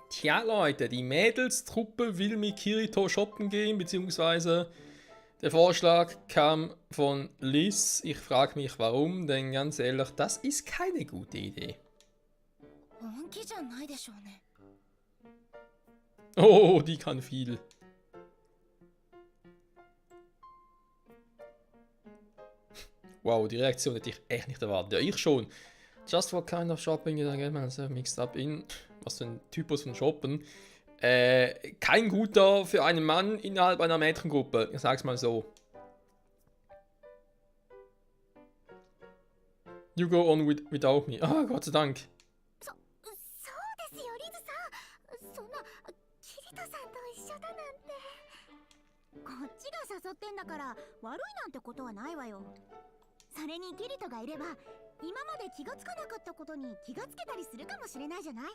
Tja, Leute, die Mädelstruppe will mit Kirito shoppen gehen, beziehungsweise der Vorschlag kam von Liz. Ich frage mich warum, denn ganz ehrlich, das ist keine gute Idee. 本気じゃないでしょうね。 Oh, die kann viel. Wow, die Reaktion hätte ich echt nicht erwartet. Ja, ich schon. Just what kind of shopping did I get myself mixed up in? Was für ein Typus von Shoppen. Kein guter für einen Mann innerhalb einer Mädchengruppe. Ich sag's mal so. You go on without me. Ah, Gott sei Dank. そうですよ、リズさん。そんなキリトさんと一緒だなんて。こっちが誘ってんだから悪いなんてことはないわよ。それにキリトがいれば今まで気がつかなかったことに気がつけたりするかもしれないじゃない。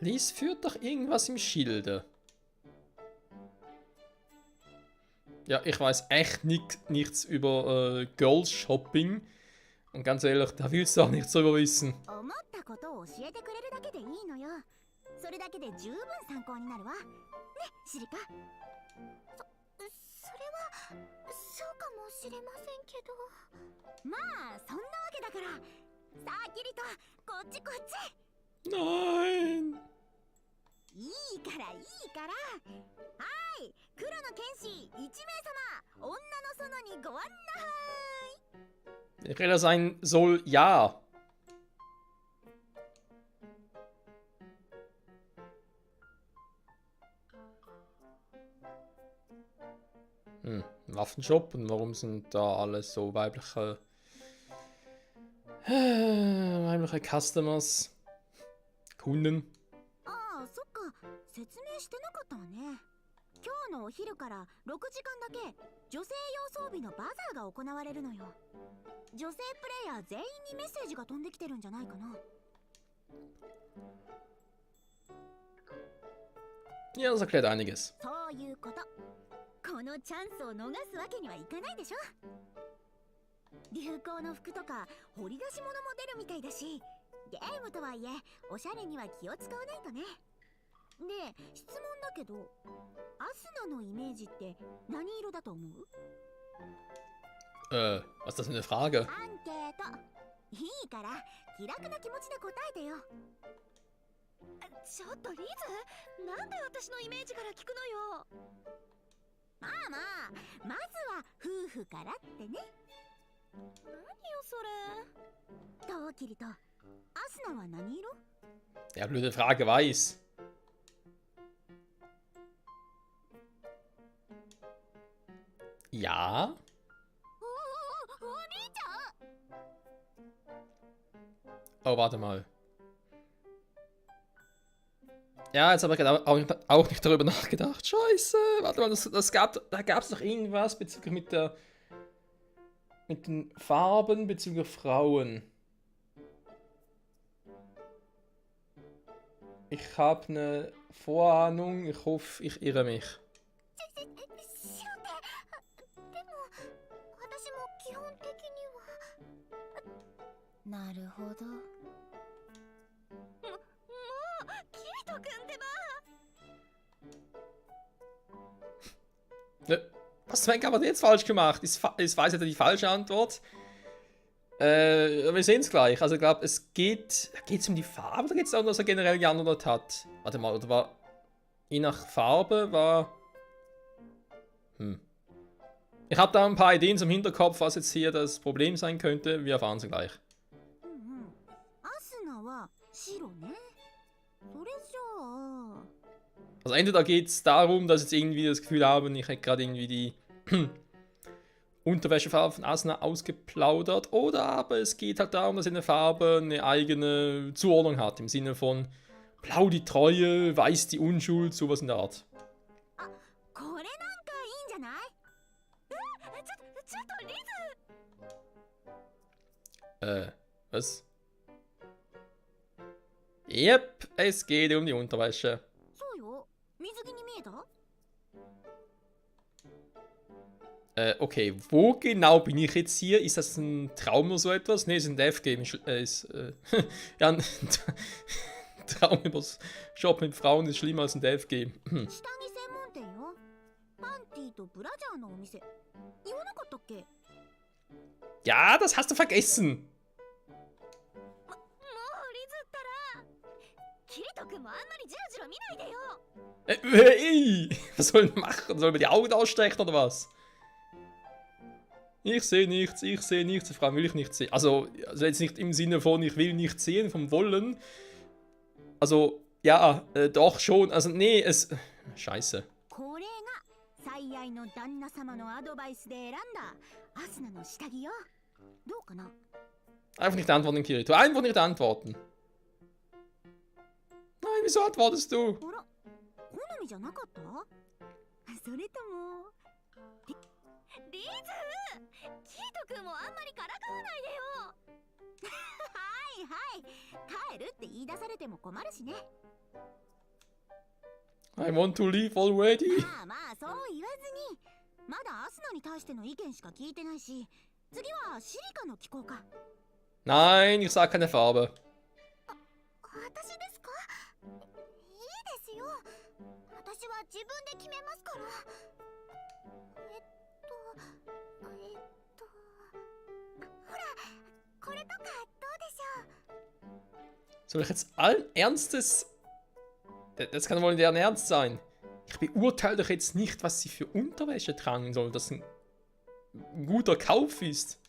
Liz führt doch irgendwas im Schilde. Ja, ich weiß echt nichts über Girls Shopping. Und ganz ehrlich, da willst du auch nichts drüber wissen. 思ったことを教えてくれるだけでいいのよ。それだけで十分参考になるわ。ね、シリカ。それはそうかもしれませんけど。まあそんなわけだから。さあキリト、こっちこっち。 Nein! いいからいいから。はい、黒の剣士1名様、女の園にご案内。 Reda sein soll ja. Waffenshop, und warum sind da alles so weibliche Customers? Kunden? ああ、そっか、説明してなかったわね。今日のお昼から6時間だけ女性用装備のバザーが行われるのよ。女性プレイヤー全員にメッセージが飛んできてるんじゃないかな。 Ja, das erklärt einiges. そういうこと。このチャンスを逃すわけにはいかないでしょ。流行の服とか掘り出し物も出るみたいだし、ゲームとはいえおしゃれには気を使わないとね。で、質問だけど、アスナのイメージって何色だと思う？ Was ist das für eine Frage? アンケート。いいから気楽な気持ちで答えてよ。ちょっとリズ、なんで私のイメージから聞くのよ。まあまあ、まずは夫婦からってね。何よそれ。どうキリト、アスナは何色？ Ja, blöde Frage, weiß. Ja? お兄ちゃん。 Oh, warte mal. Ja, jetzt habe ich auch nicht darüber nachgedacht. Scheiße, warte mal, da gab es doch irgendwas bezüglich mit den Farben bezüglich Frauen. Ich habe eine Vorahnung, ich hoffe, ich irre mich. なるほど。もうキリト君ってば。 Was Sven hat jetzt falsch gemacht? Ich weiß ja die falsche Antwort. Wir sehen es gleich. Also ich glaube, geht's um die Farbe oder geht es darum, dass er generell geantwortet hat? Warte mal, oder war je nach Farbe war... Ich habe da ein paar Ideen zum Hinterkopf, was jetzt hier das Problem sein könnte. Wir erfahren es gleich. アスナは白ね。それじゃあ。 Also entweder geht es darum, dass ich jetzt irgendwie das Gefühl habe, ich hätte gerade irgendwie die Unterwäschefarbe von Asuna ausgeplaudert, oder aber es geht halt darum, dass eine Farbe eine eigene Zuordnung hat, im Sinne von blau die Treue, weiß die Unschuld, sowas in der Art. あ、これなんかいいんじゃない？ちょっとリズ。Was? Yep, es geht um die Unterwäsche. そうよ。水着に見えた？ Okay, wo genau bin ich jetzt hier? Ist das ein Traum oder so etwas? Ne, ist ein Death Game. Ja, ein Traum übers Shoppen mit Frauen ist schlimmer als ein DFG. 下着専門店よ。パンティとブラジャーのお店。言わなかったっけ？ Ja, das hast du vergessen. もうリズったら。キリト君もあんまりジロジロ見ないでよ。Hey, was soll ich machen? Soll man die Augen ausstechen oder was? Ich sehe nichts, Frau will ich nicht sehen. Also jetzt nicht im Sinne von ich will nicht sehen, vom Wollen. Also, ja, doch schon. Also, nee, es. Scheiße. これが最愛の旦那様のアドバイスで選んだアスナの下着よ。どうかな？ Einfach nicht antworten, Kirito. Einfach nicht antworten. Nein, wieso antwortest du? あら、好みじゃなかった？それともリズ、キリト君もあんまりからかわないでよ。はいはい、帰るって言い出されても困るしね。I want to leave already. まあまあそう言わずに、まだアスナに対しての意見しか聞いてないし、次はシリカの聞こうか。 Nein, ich sag keine Farbe. 私ですか？いいですよ。私は自分で決めますから。ほら、これとかどうでしょう？ Soll ich jetzt allen Ernstes. Das kann wohl deren Ernst sein. Ich beurteile doch jetzt nicht, was sie für Unterwäsche tragen soll, dass ein guter Kauf ist.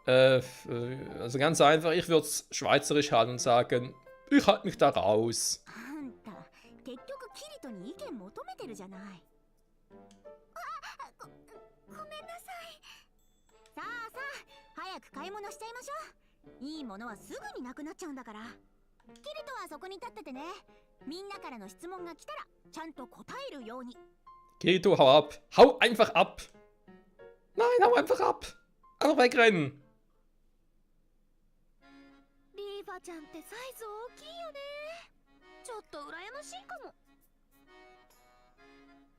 Also ganz einfach, ich würde es schweizerisch halten und sagen, ich halte mich da raus. あんた、結局キリトに意見求めてるじゃない。ごめんなさい。さあさあ、早く買い物しちゃいましょう。いいものはすぐになくなっちゃうんだから。キリトはそこに立っててね。みんなからの質問が来たらちゃんと答えるように。 Kirito, hau ab. Hau einfach ab. Nein, hau einfach ab. Einfach wegrennen. リーファちゃんってサイズ大きいよね。ちょっと羨ましいかも。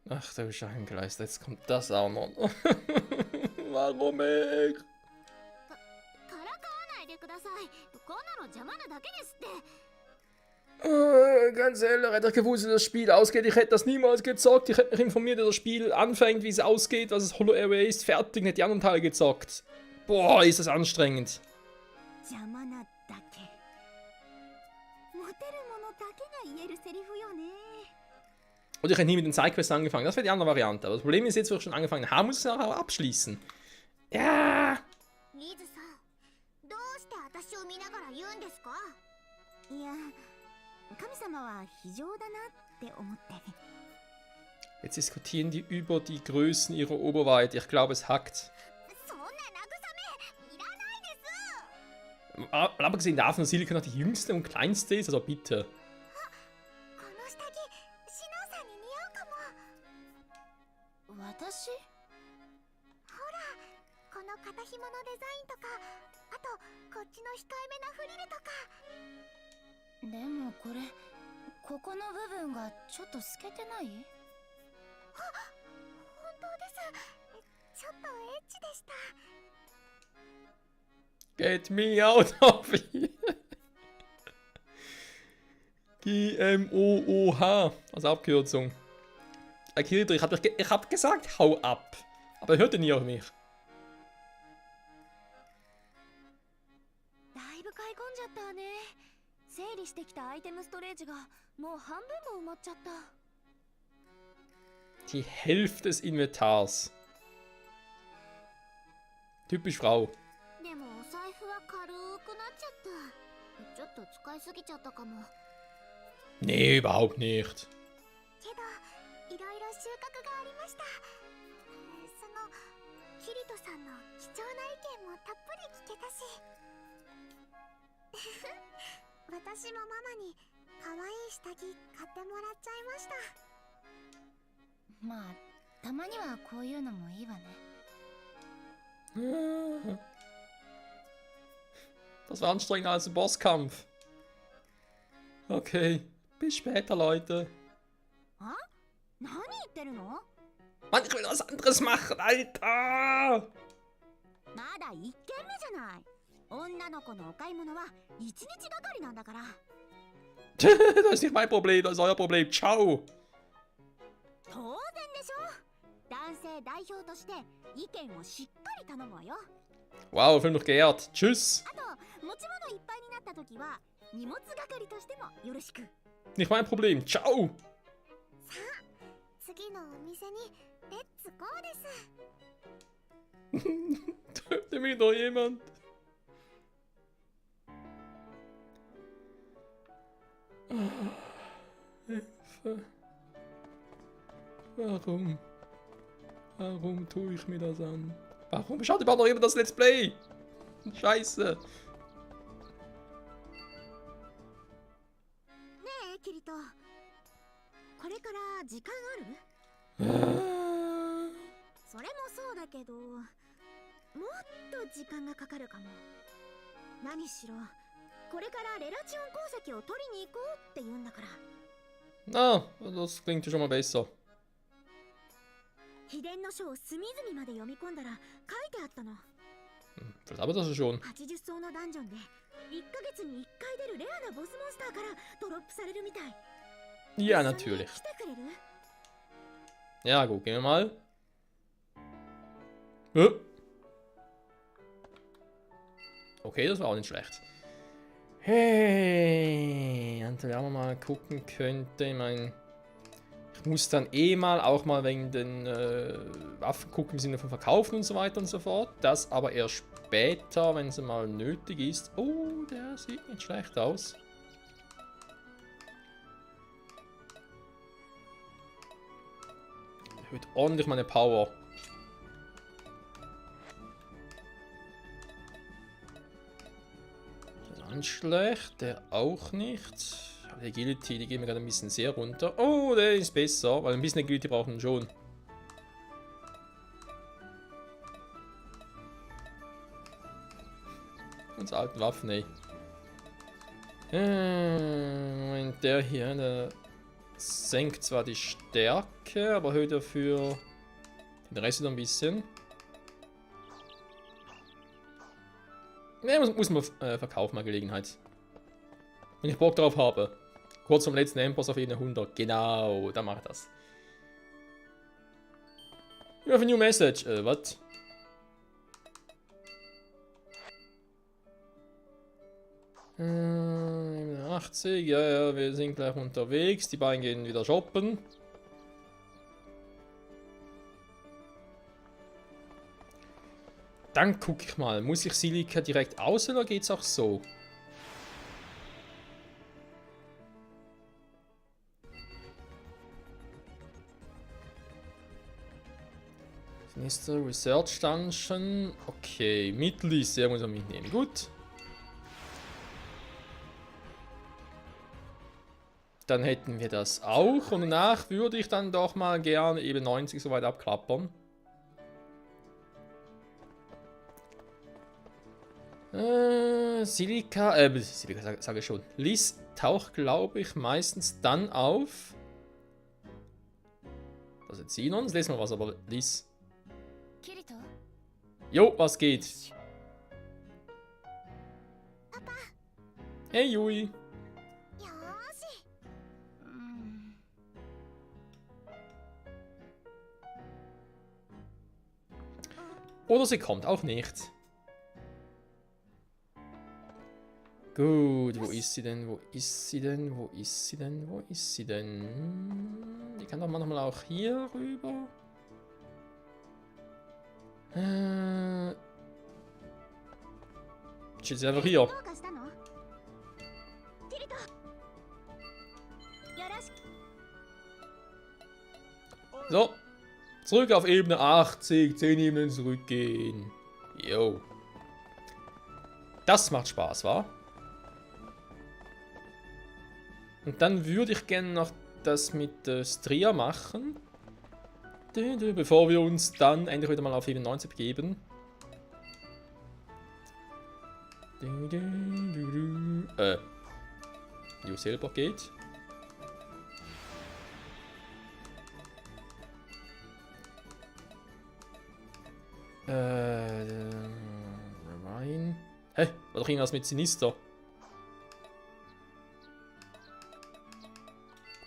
Ach du Scheingeleist, jetzt kommt das auch noch. Warum ich? からかわないでください。こんなの邪魔なだけですって。 Ganz ehrlich, hätte ich gewusst, wie das Spiel ausgeht, ich hätte das niemals gezockt. Ich hätte mich informiert, wie das Spiel anfängt, wie es ausgeht, was es Hollow Area ist, fertig, nicht die anderen Teile gezockt. Boah, ist das anstrengend. 邪魔なだけ。モテるものだけが言えるセリフよね。 Oder ich hätte nie mit den Sidequests angefangen, das wäre die andere Variante. Aber das Problem ist jetzt, wo ich schon angefangen habe, muss ich es auch abschließen. Ja. リズさん、どうして私を見ながら言うんですか？いや、神様は非常だなって思って。 Jetzt diskutieren die über die Größen ihrer Oberweite. Ich glaube, es hackt. そんな慰めいらないです。 Aber abgesehen davon, dass Silika noch die jüngste und kleinste ist, also bitte. この下着、シノさんに似合うかも。私？ほら、この肩紐のデザインとか、あとこっちの控えめなフリルとか。でもこれ、ここの部分がちょっと透けてない？あ、本当です。ちょっとエッチでした。 Get me out of here. GMOOH als Abkürzung. Kirito, ich hab gesagt, hau ab. Aber er hörte nie auf mich. だいぶ買い込んじゃったわね。整理してきたアイテムストレージがもう半分も埋まっちゃった。 Die Hälfte des Inventars. Typisch Frau. でもお財布は軽くなっちゃった。ちょっと使いすぎちゃったかも。 Nee, überhaupt nicht. けど、いろいろ収穫がありました。その、キリトさんの貴重な意見もたっぷり聞けたし。私もママに可愛い下着買ってもらっちゃいました。まあ、たまにはこういうのもいいわね。 Das war anstrengender als ein Bosskampf. Okay, bis später, Leute. あ？何言ってるの？ Mann, ich will was anderes machen, Alter! まだ1軒目じゃない。女の子のお買い物は1日がかりなんだから。Das ist nicht mein Problem, das ist euer Problem. Ciao. 当然でしょ。男性代表として意見をしっかり頼むわよ。 Wow, fühl mich geehrt. Tschüss. あと持ち物いっぱいになった時は荷物係としてもよろしく。 Nicht mein Problem. Ciao. 次のお店にレッツゴーです。 Töte mich doch jemand. Hilfe. Warum? Warum tue ich mir das an? Warum schaut überhaupt noch jemand das Let's Play? Scheiße. ねえキリト、これから時間ある？それもそうだけど、もっと時間がかかるかも。何しろこれからレラチオン鉱石を取りに行こうって言うんだから。 Ah, das klingt schon mal besser. 秘伝の書を隅々まで読み込んだら書いてあったの。 Das aber das schon. 80層のダンジョンで1ヶ月に1回出るレアなボスモンスターからドロップされるみたい。 Ja, 一緒に natürlich. 来てくれる？ Ja, gut, gehen wir mal. Okay, das war auch nicht schlecht. Hey, und wenn man mal gucken könnte, ich meine, ich muss dann eh mal auch mal wegen den Waffen gucken im Sinne von Verkaufen und so weiter und so fort. Das aber erst später, wenn es mal nötig ist. Oh, der sieht nicht schlecht aus. Erhöht ordentlich meine Power. Nicht schlecht, der auch nicht. Die Agility, die gehen mir gerade ein bisschen sehr runter. Oh, der ist besser, weil ein bisschen Agility brauchen wir schon. Unsere alten Waffen, ey. Moment, der hier, der senkt zwar die Stärke, aber erhöht dafür den Rest wieder ein bisschen. Ne, muss man verkaufen, mal Gelegenheit. Wenn ich Bock drauf habe. Kurz vom letzten Endboss auf jeden 100. Genau, dann mache ich das. You have a new message. Was? Äh, 80, ja, wir sind gleich unterwegs. Die beiden gehen wieder shoppen. Dann gucke ich mal, muss ich Silika direkt aus oder geht's auch so? Nächste Research Dungeon. Okay, Mittelist, der muss er mitnehmen. Gut. Dann hätten wir das auch. Und danach würde ich dann doch mal gerne eben 90 soweit abklappern. Silika sage ich schon. Liz taucht, glaube ich, meistens dann auf. Das ist Sinons. Lesen wir was, aber Liz. Kirito? Jo, was geht? Papa. Hey, Yui. Yoshi. Oder sie kommt auch nicht. Gut, wo ist sie denn? Wo ist sie denn? Wo ist sie denn? Wo ist sie denn? Die kann doch manchmal auch hier rüber. Steht sie einfach hier. So. Zurück auf Ebene 80. 10 Ebenen zurückgehen. Jo. Das macht Spaß, wa? Und dann würde ich gerne noch das mit Stria machen. Bevor wir uns dann endlich wieder mal auf Ebene 90 begeben. Jo selber geht. Rein. Hä? War doch irgendwas mit Sinister.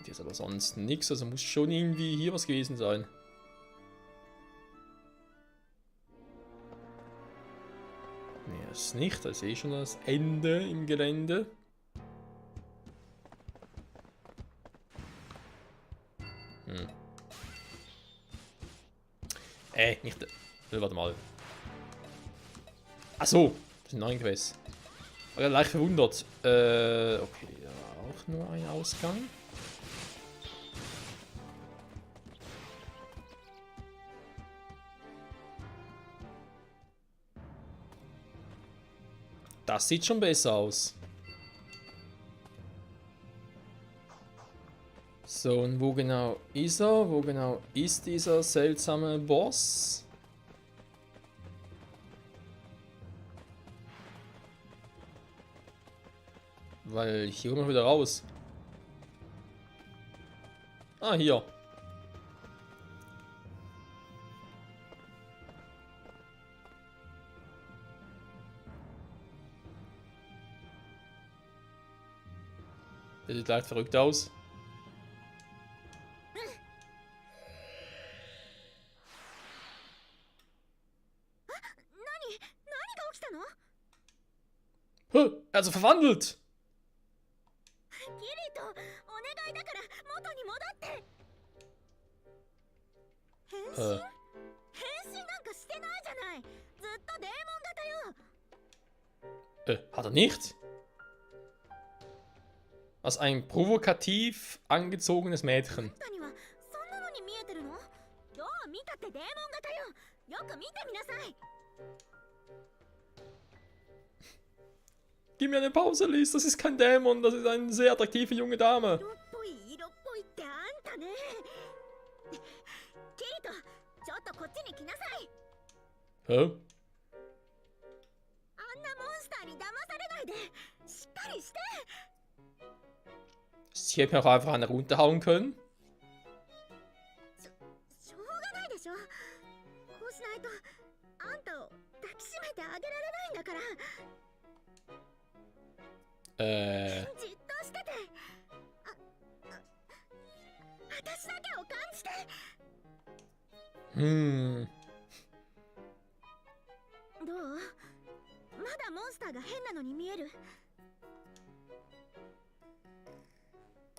Hier ist aber sonst nichts, also muss schon irgendwie hier was gewesen sein. Nee, ist nicht. Da sehe ich schon das Ende im Gelände. Nicht. Warte mal. Ach so, das sind 9 Quests. Ich war leicht verwundert. Okay, ja, auch nur ein Ausgang. Das sieht schon besser aus. So, und wo genau ist er? Wo genau ist dieser seltsame Boss? Weil hier kommen wir wieder raus. Ah, hier. Der sieht leicht verrückt aus. Also verwandelt! Hat er nicht? Was ein provokativ angezogenes Mädchen. Gib mir eine Pause, Liz. Das ist kein Dämon, das ist eine sehr attraktive junge Dame. Hä? Sie hätte mir auch einfach eine runterhauen können.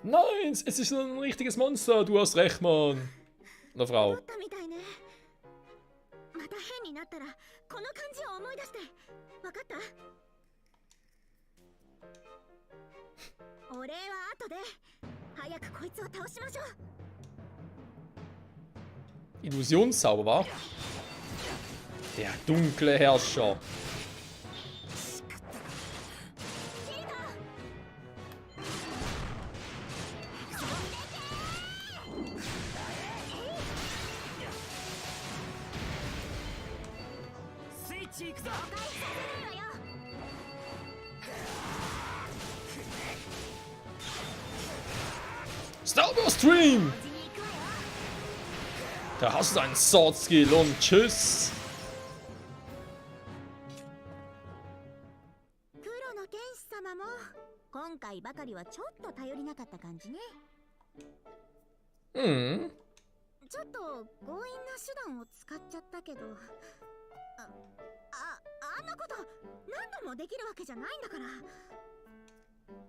Nein, es ist ein richtiges Monster. Du hast recht, Mann. Eine Frau. Illusionszauber, war? Der dunkle Herrscher. Starburst Stream! Da hast du einen Sword Skill und tschüss! Hm.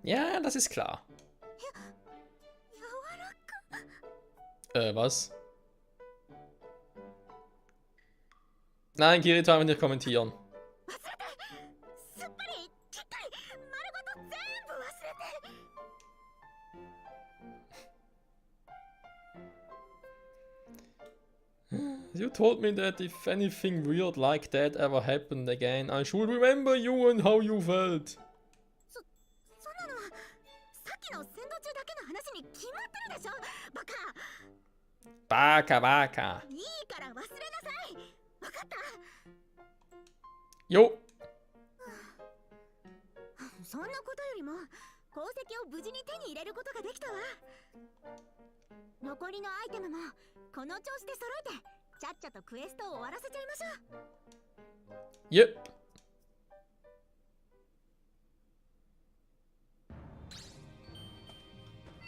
Ja, das ist klar. Was? Nein, Kirito, einfach nicht kommentieren. You told me that if anything weird like that ever happened again, I should remember you and how you felt. Baka, baka. Jo. Yep.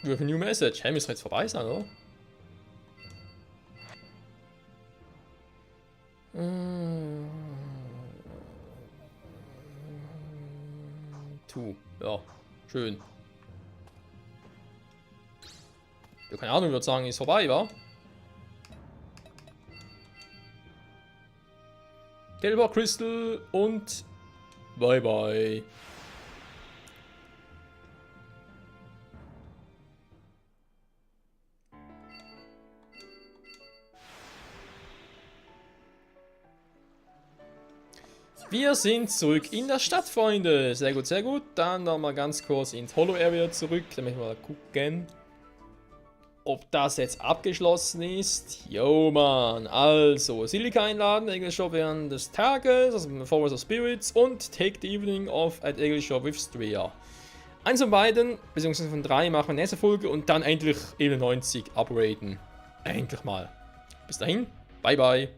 With a new message. Hey, müsste jetzt vorbei sein, oder? Ja, schön. Ja, keine Ahnung, ich würde sagen, ist vorbei, wa? Gelber Crystal und bye bye. Wir sind zurück in der Stadt, Freunde. Sehr gut, sehr gut. Dann nochmal ganz kurz ins Hollow Area zurück. Damit wir mal gucken, ob das jetzt abgeschlossen ist. Jo, Mann. Also, Silika einladen, English Shop während des Tages, also Forest of Spirits und Take the Evening off at English Shop with Stria. Eins von beiden, beziehungsweise von 3 machen wir nächste Folge und dann endlich 91 upgraden. Endlich mal. Bis dahin, bye bye.